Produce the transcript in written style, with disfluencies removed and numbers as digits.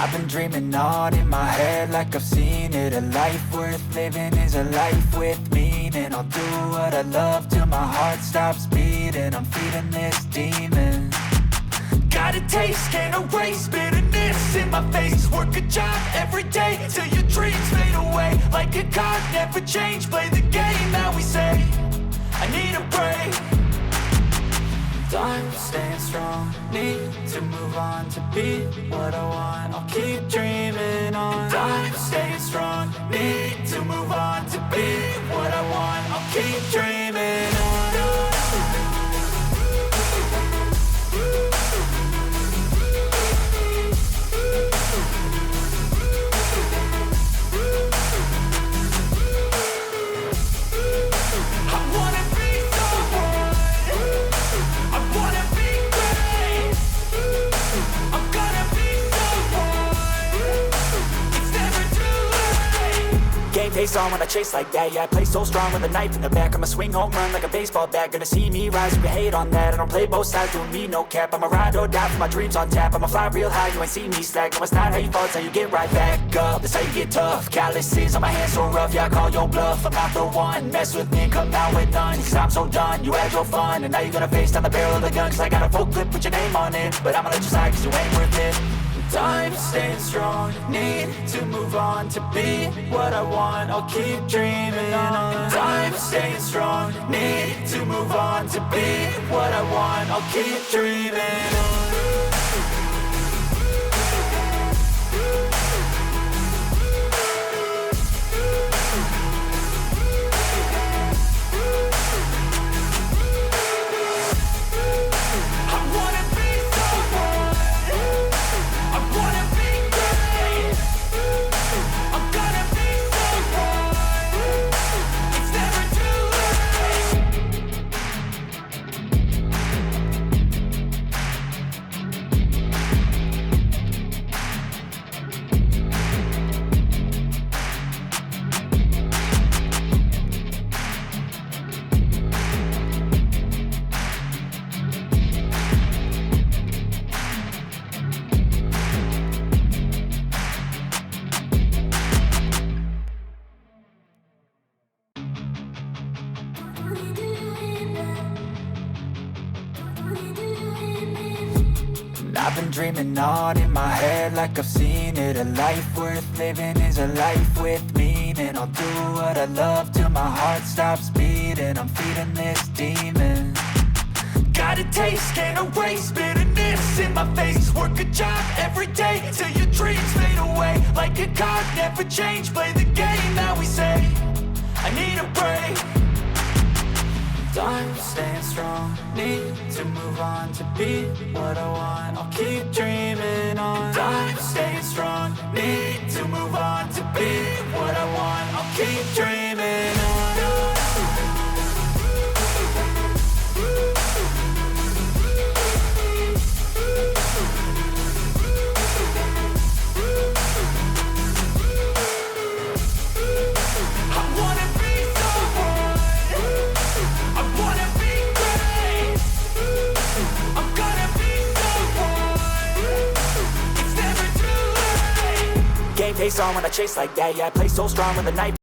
I've been dreaming on in my head like I've seen it. A life worth living is a life with meaning. I'll do what I love till my heart stops beating. I'm feeding this demon. Got a taste, can't erase bitterness in my face. Work a job every day till your dreams fade away. Like a card, never change, play the game that we say. I need a break. Time staying strong, need to move on to be what I want. I'll keep dreaming on. Time staying strong, need to move on to be what I want. I'll keep dreaming on. Face on when I chase like that. Yeah, I play so strong with a knife in the back. I'ma swing home run like a baseball bat. Gonna see me rise, you can hate on that. I don't play both sides, doing me no cap. I'ma ride or die for my dreams on tap. I'ma fly real high, you ain't see me slack. No, it's not how you fall, it's how you get right back up. That's how you get tough. Calluses on my hands so rough, yeah, I call your bluff. I'm not the one, mess with me and come down with none. Cause I'm so done, you had your fun. And now you're gonna face down the barrel of the gun. Cause I got a full clip with your name on it. But I'ma let you slide cause you ain't worth it. Time staying strong, need to move on to be what I want. I'll keep dreaming on. Time staying strong, need to move on to be what I want. I'll keep dreaming on. I've been dreaming on in my head like I've seen it. A life worth living is a life with meaning. I'll do what I love till my heart stops beating. I'm feeding this demon. Got a taste, can't erase bitterness in my face. Work a job every day till your dreams fade away. Like a card, never change, play the game that we say. I need a break. Time staying strong, need to move on to be what I want. I'll keep dreaming on. Time staying strong, need to move on to be what I want. I'll keep dreaming on. Face on when I chase like that. Yeah, I play so strong with a knife.